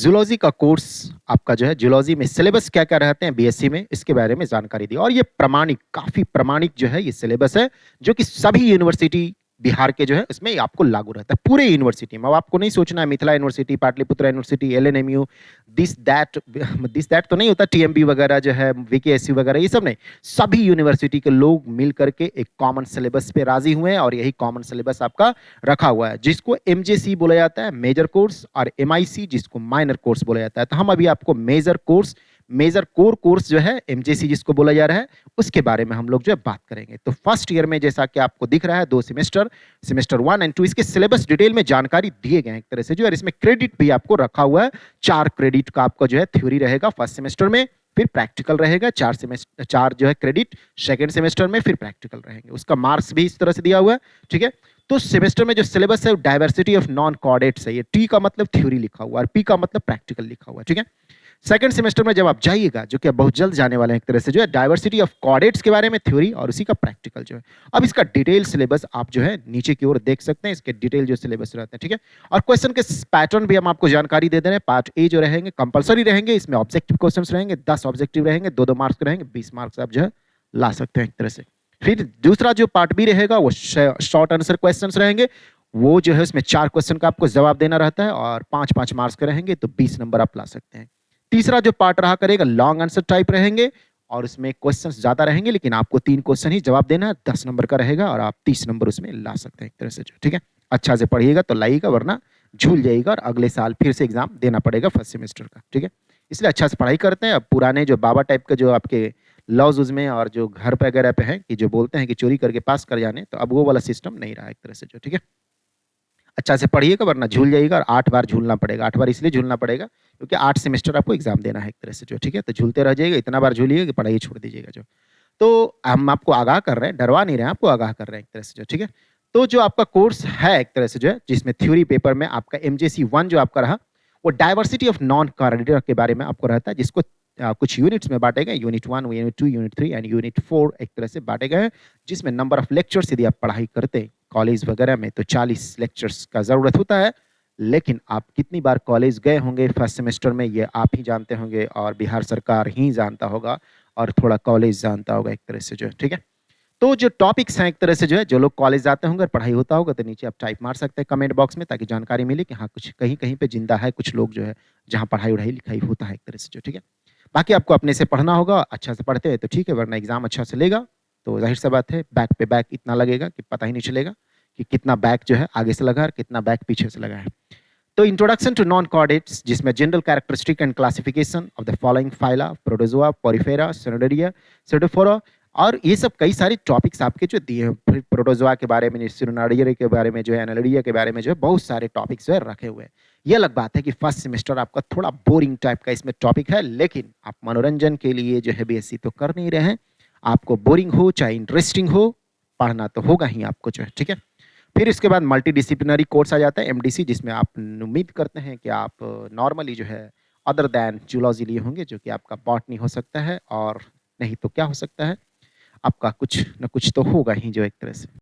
Zoology का course आपका जो है ज़ूलॉजी में सिलेबस क्या-क्या रहते हैं बीएससी में, इसके बारे में जानकारी दी और ये प्रमाणिक काफ़ी प्रमाणिक जो है ये सिलेबस है, जो कि सभी यूनिवर्सिटी बिहार के जो है इसमें आपको लागू रहता है, पूरे यूनिवर्सिटी में। अब आपको नहीं सोचना है Mithila university, Pataliputra university, LNMU, this that तो नहीं होता टीएमबी वगैरह जो है, वीकेएसयू वगैरह ये सब नहीं। सभी यूनिवर्सिटी के लोग मिल करके एक कॉमन सिलेबस पे राज़ी हुए हैं और यही कॉमन सिलेबस आपका रखा हुआ है, जिसको एमजेसी बोला जाता है, मेजर कोर्स, और एमआईसी जिसको माइनर कोर्स बोला जाता है। तो हम अभी आपको मेजर कोर कोर्स जो है एमजेसी जिसको बोला जा रहा है, उसके बारे में हम लोग जो है बात करेंगे। तो फर्स्ट ईयर में जैसा कि आपको दिख रहा है 2 सेमेस्टर 1 एंड 2 इसके सिलेबस डिटेल में जानकारी दिए गए हैं एक तरह से जो है, और इसमें क्रेडिट भी आपको रखा हुआ है। 4 क्रेडिट का आपका जो है थ्योरी रहेगा फर्स्ट सेमेस्टर में, फिर प्रैक्टिकल रहेगा 4 जो है क्रेडिट सेकंड सेमेस्टर में, फिर प्रैक्टिकल रहेंगे। उसका मार्क्स भी इस तरह से दिया हुआ है, ठीक है। तो सेमेस्टर में जो सिलेबस है डाइवर्सिटी ऑफ नॉन कॉर्डेट्स है, ये टी का मतलब थ्योरी लिखा हुआ है और पी का मतलब प्रैक्टिकल लिखा हुआ है, ठीक है। सेकंड सेमेस्टर में जब आप जाइएगा, जो कि आप बहुत जल्द जाने वाले हैं एक तरह से जो है, डाइवर्सिटी ऑफ कॉर्डेट्स के बारे में थ्योरी और उसी का प्रैक्टिकल जो है। अब इसका डिटेल सिलेबस आप जो है नीचे की ओर देख सकते हैं, इसके डिटेल जो सिलेबस रहते हैं, ठीक है। और क्वेश्चन के पैटर्न भी हम आपको जानकारी दे दे रहे हैं। पार्ट ए जो रहेंगे कंपलसरी रहेंगे, इसमें ऑब्जेक्टिव क्वेश्चंस रहेंगे, 10 ऑब्जेक्टिव रहेंगे, 2-2 मार्क्स के रहेंगे, 20 मार्क्स आप जो है ला सकते हैं एक तरह से। फिर दूसरा जो पार्ट बी रहेगा वो शॉर्ट आंसर क्वेश्चंस रहेंगे, वो जो है उसमें 4 क्वेश्चन का आपको जवाब देना रहता है और 5-5 मार्क्स के रहेंगे, तो 20 नंबर आप ला सकते हैं। तीसरा जो पार्ट रहा करेगा लॉन्ग आंसर टाइप रहेंगे और उसमें क्वेश्चंस ज्यादा रहेंगे, लेकिन आपको 3 क्वेश्चन ही जवाब देना है, 10 नंबर का रहेगा और आप 30 नंबर उसमें ला सकते हैं एक तरह से जो, ठीक है। अच्छा से पढ़िएगा तो लाइएगा, वरना झूल जाइएगा और अगले साल फिर से एग्जाम देना पड़ेगा फर्स्ट सेमेस्टर का, ठीक है। इसलिए अच्छा से पढ़ाई करते हैं। अब पुराने जो बाबा टाइप के जो आपके लॉज उसमें और जो घर पे वगैरह पे है कि जो बोलते हैं कि चोरी करके पास कर जाने, तो अब वो वाला सिस्टम नहीं रहा एक तरह से जो, ठीक है। अच्छा से पढ़िएगा वरना झूल जाइएगा और 8 बार झूलना पड़ेगा। 8 बार इसलिए झूलना पड़ेगा क्योंकि 8 सेमेस्टर आपको एग्जाम देना है एक तरह से जो, ठीक है। तो झूलते रह जाइएगा, इतना बार झूलिएगा कि पढ़ाई छोड़ दीजिएगा जो। तो हम आपको आगाह कर रहे हैं, डरवा नहीं रहे हैं, आपको आगाह कर रहे हैं एक तरह से जो, ठीक है। तो जो आपका कोर्स है एक तरह से जो है, जिसमें थ्योरी पेपर में आपका एमजेसी 1 जो आपका रहा, वो डाइवर्सिटी ऑफ नॉन कॉर्डिनेटर के बारे में आपको रहता है, जिसको कुछ यूनिट्स में बांटे गए, unit 1, unit 2, unit 3 and unit 4 एक तरह से बांटे गए हैं, जिसमें नंबर ऑफ लेक्चर्स यदि आप पढ़ाई करते हैं कॉलेज वगैरह में तो 40 लेक्चर्स का जरूरत होता है। लेकिन आप कितनी बार कॉलेज गए होंगे फर्स्ट सेमेस्टर में, ये आप ही जानते होंगे और बिहार सरकार ही जानता होगा और थोड़ा कॉलेज जानता होगा एक तरह से जो है, ठीक है। तो जो टॉपिक्स हैं एक तरह से जो है, जो लोग कॉलेज जाते होंगे और पढ़ाई होता होगा तो नीचे आप टाइप मार सकते हैं कमेंट बॉक्स में, ताकि जानकारी मिले कि हाँ कुछ कहीं कहीं पे जिंदा है कुछ लोग जो है जहाँ पढ़ाई वढ़ाई लिखाई होता है एक तरह से जो, ठीक है। बाकी आपको अपने से पढ़ना होगा, अच्छा से पढ़ते हैं तो ठीक है, वरना एग्जाम अच्छा से लेगा तो जाहिर सा बात है बैक पे बैक इतना लगेगा कि पता ही नहीं चलेगा कि कितना बैक जो है आगे से लगा और कितना बैक पीछे से लगा है। तो इंट्रोडक्शन टू नॉन कॉर्डेट्स, जिसमें general characteristic and classification of the following phyla, protozoa, porifera, cnidaria, ctenophora, और ये सब कई सारे टॉपिक्स आपके जो दिए हैं। फिर प्रोटोजोआ के बारे में, सिनोडेरिया के बारे में जो है, एनालिडिया के बारे में जो है, बहुत सारे टॉपिक्स जो है रखे हुए हैं। ये अलग बात है कि फर्स्ट सेमेस्टर आपका थोड़ा बोरिंग टाइप का इसमें टॉपिक है, लेकिन आप मनोरंजन के लिए जो है बीएससी तो कर नहीं रहे हैं। आपको बोरिंग हो चाहे इंटरेस्टिंग हो, पढ़ना तो होगा ही आपको जो है, ठीक है। फिर इसके बाद मल्टी डिसिप्लिनरी कोर्स आ जाता है एमडीसी, जिसमें आप उम्मीद करते हैं कि आप नॉर्मली जो है अदर दैन जूलॉजी लिए होंगे, जो कि आपका बॉटनी हो सकता है और नहीं तो क्या हो सकता है, आपका कुछ न कुछ तो होगा ही जो एक तरह से।